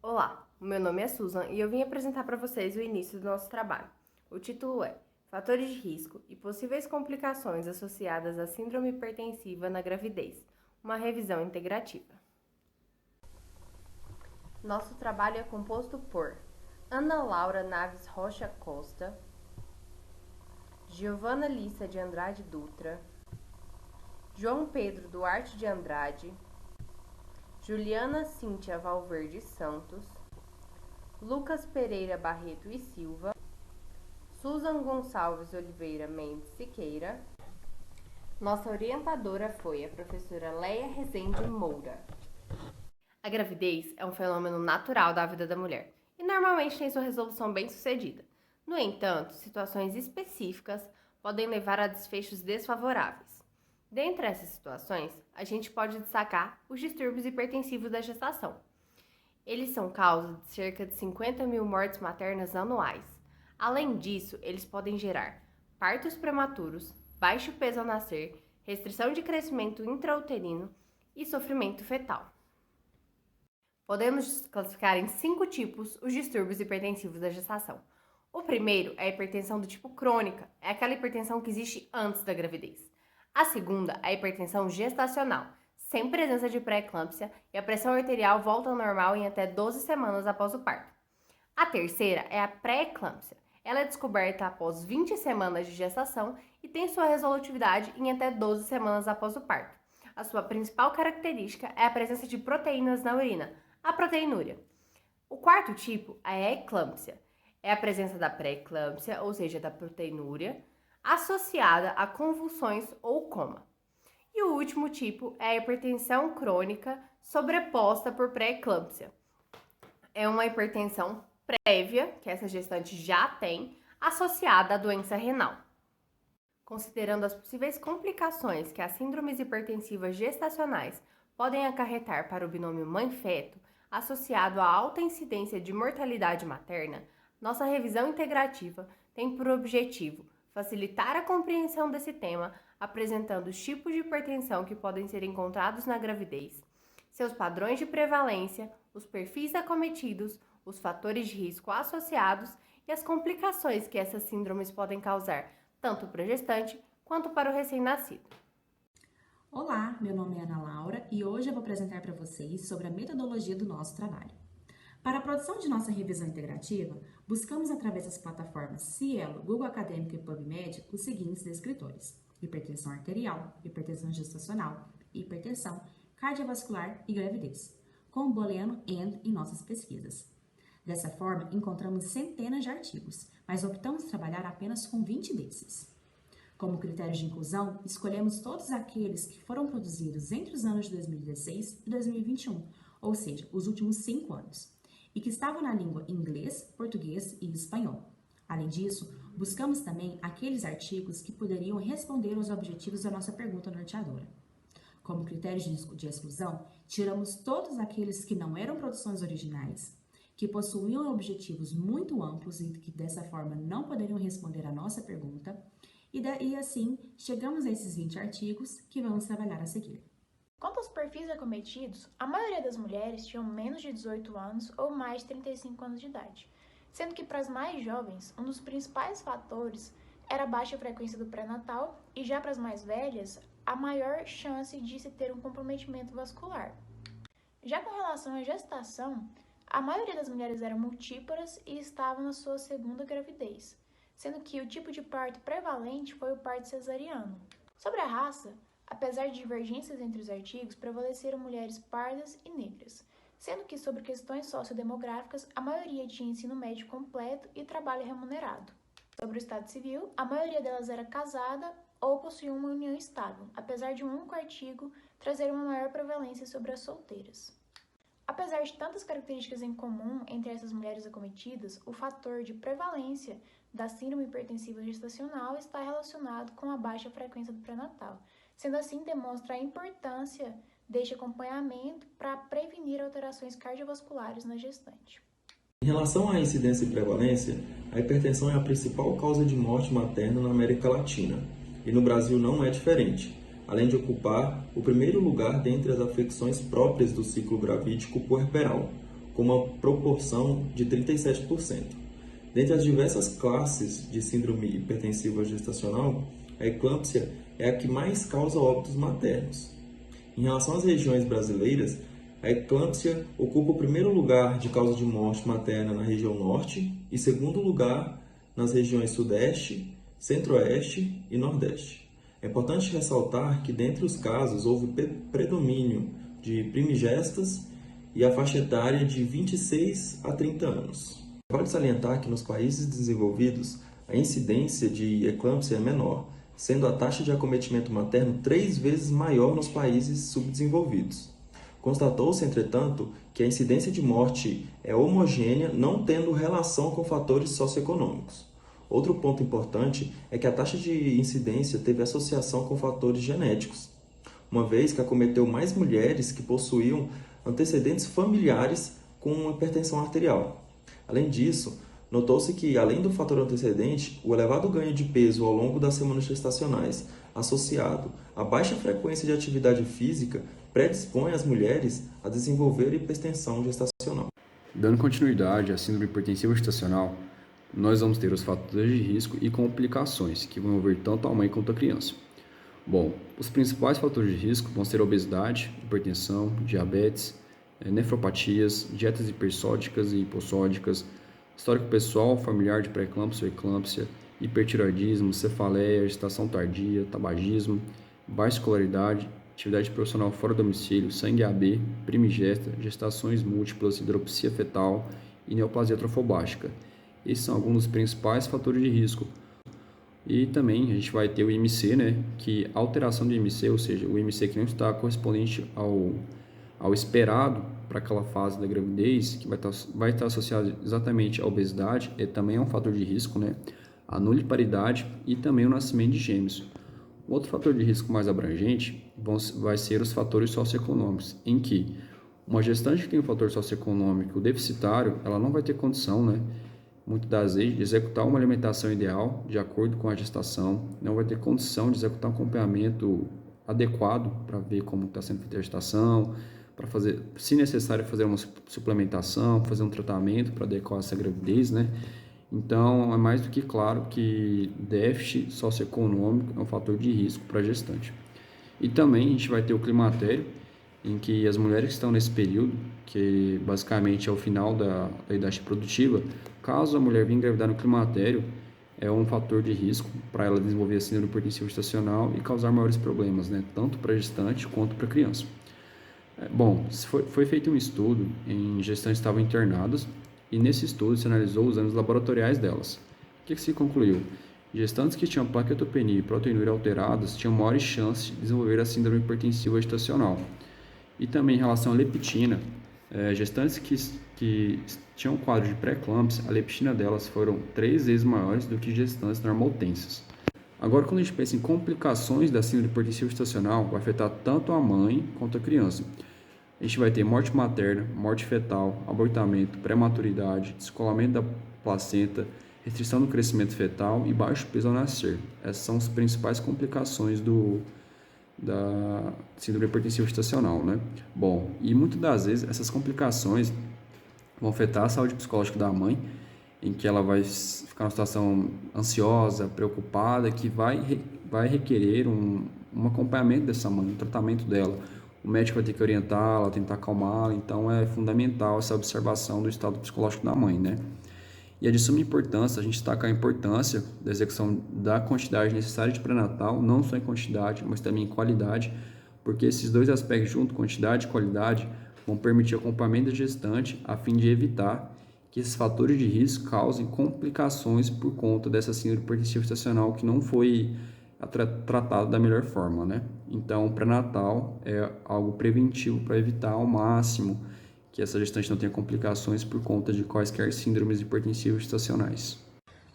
Olá, o meu nome é Susan e eu vim apresentar para vocês o início do nosso trabalho. O título é Fatores de risco e possíveis complicações associadas à síndrome hipertensiva na gravidez, uma revisão integrativa. Nosso trabalho é composto por Ana Laura Naves Rocha Costa, Giovana Lissa de Andrade Dutra, João Pedro Duarte de Andrade, Juliana Cíntia Valverde Santos, Lucas Pereira Barreto e Silva, Susan Gonçalves Oliveira Mendes Siqueira. Nossa orientadora foi a professora Leia Rezende Moura. A gravidez é um fenômeno natural da vida da mulher e normalmente tem sua resolução bem-sucedida. No entanto, situações específicas podem levar a desfechos desfavoráveis. Dentre essas situações, a gente pode destacar os distúrbios hipertensivos da gestação. Eles são causa de cerca de 50 mil mortes maternas anuais. Além disso, eles podem gerar partos prematuros, baixo peso ao nascer, restrição de crescimento intrauterino e sofrimento fetal. Podemos classificar em 5 tipos os distúrbios hipertensivos da gestação. O primeiro é a hipertensão do tipo crônica, é aquela hipertensão que existe antes da gravidez. A segunda é a hipertensão gestacional, sem presença de pré-eclâmpsia, e a pressão arterial volta ao normal em até 12 semanas após o parto. A terceira é a pré-eclâmpsia. Ela é descoberta após 20 semanas de gestação e tem sua resolutividade em até 12 semanas após o parto. A sua principal característica é a presença de proteínas na urina, a proteinúria. O quarto tipo é a eclâmpsia. É a presença da pré-eclâmpsia, ou seja, da proteinúria, associada a convulsões ou coma. E o último tipo é a hipertensão crônica sobreposta por pré-eclâmpsia. É uma hipertensão prévia, que essa gestante já tem, associada à doença renal. Considerando as possíveis complicações que as síndromes hipertensivas gestacionais podem acarretar para o binômio mãe-feto, associado à alta incidência de mortalidade materna, nossa revisão integrativa tem por objetivo facilitar a compreensão desse tema, apresentando os tipos de hipertensão que podem ser encontrados na gravidez, seus padrões de prevalência, os perfis acometidos, os fatores de risco associados e as complicações que essas síndromes podem causar, tanto para a gestante quanto para o recém-nascido. Olá, meu nome é Ana Laura e hoje eu vou apresentar para vocês sobre a metodologia do nosso trabalho. Para a produção de nossa revisão integrativa, buscamos através das plataformas Cielo, Google Acadêmico e PubMed os seguintes descritores: hipertensão arterial, hipertensão gestacional, hipertensão cardiovascular e gravidez, com o booleano AND em nossas pesquisas. Dessa forma, encontramos centenas de artigos, mas optamos trabalhar apenas com 20 desses. Como critério de inclusão, escolhemos todos aqueles que foram produzidos entre os anos de 2016 e 2021, ou seja, os últimos 5 anos, e que estavam na língua inglês, português e espanhol. Além disso, buscamos também aqueles artigos que poderiam responder aos objetivos da nossa pergunta norteadora. Como critério de exclusão, tiramos todos aqueles que não eram produções originais, que possuíam objetivos muito amplos e que dessa forma não poderiam responder à nossa pergunta, e assim chegamos a esses 20 artigos que vamos trabalhar a seguir. Quanto aos perfis acometidos, a maioria das mulheres tinham menos de 18 anos ou mais de 35 anos de idade, sendo que para as mais jovens, um dos principais fatores era a baixa frequência do pré-natal e já para as mais velhas, a maior chance de se ter um comprometimento vascular. Já com relação à gestação, a maioria das mulheres eram multíparas e estavam na sua segunda gravidez, sendo que o tipo de parto prevalente foi o parto cesariano. Sobre a raça, apesar de divergências entre os artigos, prevaleceram mulheres pardas e negras, sendo que sobre questões sociodemográficas, a maioria tinha ensino médio completo e trabalho remunerado. Sobre o estado civil, a maioria delas era casada ou possuía uma união estável, apesar de um único artigo trazer uma maior prevalência sobre as solteiras. Apesar de tantas características em comum entre essas mulheres acometidas, o fator de prevalência da síndrome hipertensiva gestacional está relacionado com a baixa frequência do pré-natal. Sendo assim, demonstra a importância deste acompanhamento para prevenir alterações cardiovasculares na gestante. Em relação à incidência e prevalência, a hipertensão é a principal causa de morte materna na América Latina, e no Brasil não é diferente, além de ocupar o primeiro lugar dentre as afecções próprias do ciclo gravídico puerperal, com uma proporção de 37%. Dentre as diversas classes de síndrome hipertensiva gestacional, a eclâmpsia é a que mais causa óbitos maternos. Em relação às regiões brasileiras, a eclâmpsia ocupa o primeiro lugar de causa de morte materna na região norte e segundo lugar nas regiões sudeste, centro-oeste e nordeste. É importante ressaltar que, dentre os casos, houve predomínio de primigestas e a faixa etária de 26 a 30 anos. Vale salientar que nos países desenvolvidos, a incidência de eclâmpsia é menor, sendo a taxa de acometimento materno 3 vezes maior nos países subdesenvolvidos. Constatou-se, entretanto, que a incidência de morte é homogênea, não tendo relação com fatores socioeconômicos. Outro ponto importante é que a taxa de incidência teve associação com fatores genéticos, uma vez que acometeu mais mulheres que possuíam antecedentes familiares com hipertensão arterial. Além disso, notou-se que, além do fator antecedente, o elevado ganho de peso ao longo das semanas gestacionais, associado à baixa frequência de atividade física, predispõe as mulheres a desenvolver hipertensão gestacional. Dando continuidade à síndrome hipertensiva gestacional, nós vamos ter os fatores de risco e complicações, que vão envolver tanto a mãe quanto a criança. Bom, os principais fatores de risco vão ser a obesidade, hipertensão, diabetes, nefropatias, dietas hipersódicas e hipossódicas, histórico pessoal, familiar de pré-eclâmpsia ou eclâmpsia, hipertiroidismo, cefaleia, gestação tardia, tabagismo, baixa escolaridade, atividade profissional fora do domicílio, sangue AB, primigesta, gestações múltiplas, hidropsia fetal e neoplasia trofobástica. Esses são alguns dos principais fatores de risco. E também a gente vai ter o IMC, que a alteração do IMC, ou seja, o IMC que não está correspondente ao esperado para aquela fase da gravidez, que vai estar associado exatamente à obesidade, também é um fator de risco, a nulliparidade e também o nascimento de gêmeos. Outro fator de risco mais abrangente vai ser os fatores socioeconômicos, em que uma gestante que tem um fator socioeconômico deficitário, ela não vai ter condição, muitas das vezes, de executar uma alimentação ideal de acordo com a gestação, não vai ter condição de executar um acompanhamento adequado para ver como está sendo feita a gestação, para fazer, se necessário, fazer uma suplementação, fazer um tratamento para adequar essa gravidez, Então, é mais do que claro que déficit socioeconômico é um fator de risco para a gestante. E também a gente vai ter o climatério, em que as mulheres que estão nesse período, que basicamente é o final da idade produtiva, caso a mulher venha engravidar no climatério, é um fator de risco para ela desenvolver a síndrome hipertensiva gestacional e causar maiores problemas, tanto para a gestante quanto para a criança. Bom, foi feito um estudo em gestantes que estavam internadas, e nesse estudo se analisou os exames laboratoriais delas. O que se concluiu? Gestantes que tinham plaquetopenia e proteinúria alteradas tinham maiores chances de desenvolver a síndrome hipertensiva gestacional. E também em relação à leptina, gestantes que tinham quadro de pré-eclâmpsia, a leptina delas foram 3 vezes maiores do que gestantes normaltensas. Agora, quando a gente pensa em complicações da síndrome hipertensiva gestacional, vai afetar tanto a mãe quanto a criança. A gente vai ter morte materna, morte fetal, abortamento, prematuridade, descolamento da placenta, restrição do crescimento fetal e baixo peso ao nascer. Essas são as principais complicações da síndrome hipertensiva gestacional, Bom, e muitas das vezes essas complicações vão afetar a saúde psicológica da mãe, em que ela vai ficar numa situação ansiosa, preocupada, que vai requerer um acompanhamento dessa mãe, um tratamento dela. O médico vai ter que orientá-la, tentar acalmá-la, então é fundamental essa observação do estado psicológico da mãe, E é de suma importância a gente destacar a importância da execução da quantidade necessária de pré-natal, não só em quantidade, mas também em qualidade, porque esses dois aspectos junto, quantidade e qualidade, vão permitir o acompanhamento da gestante a fim de evitar que esses fatores de risco causem complicações por conta dessa síndrome hipertensiva gestacional que não foi tratado da melhor forma, Então, o pré-natal é algo preventivo para evitar ao máximo que essa gestante não tenha complicações por conta de quaisquer síndromes hipertensivas gestacionais.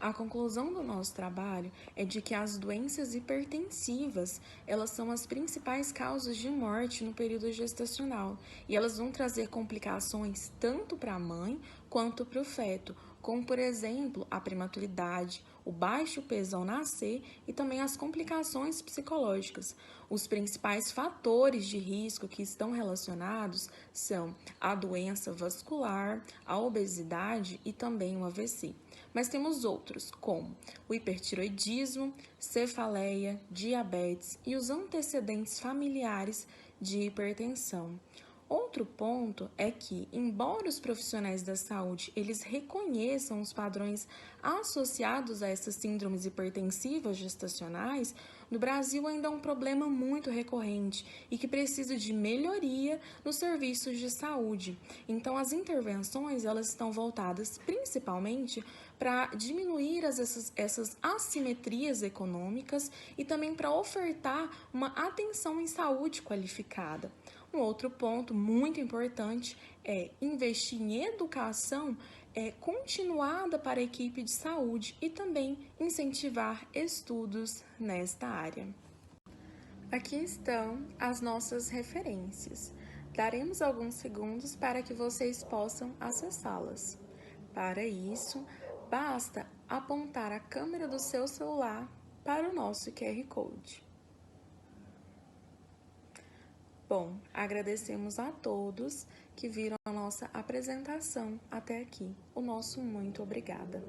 A conclusão do nosso trabalho é de que as doenças hipertensivas, elas são as principais causas de morte no período gestacional e elas vão trazer complicações tanto para a mãe quanto para o feto, como, por exemplo, a prematuridade, o baixo peso ao nascer e também as complicações psicológicas. Os principais fatores de risco que estão relacionados são a doença vascular, a obesidade e também o AVC. Mas temos outros, como o hipertiroidismo, cefaleia, diabetes e os antecedentes familiares de hipertensão. Outro ponto é que, embora os profissionais da saúde eles reconheçam os padrões associados a essas síndromes hipertensivas gestacionais, no Brasil ainda é um problema muito recorrente e que precisa de melhoria nos serviços de saúde. Então, as intervenções elas estão voltadas principalmente para diminuir essas assimetrias econômicas e também para ofertar uma atenção em saúde qualificada. Um outro ponto muito importante é investir em educação continuada para a equipe de saúde e também incentivar estudos nesta área. Aqui estão as nossas referências. Daremos alguns segundos para que vocês possam acessá-las. Para isso, basta apontar a câmera do seu celular para o nosso QR Code. Bom, agradecemos a todos que viram a nossa apresentação até aqui. O nosso muito obrigada.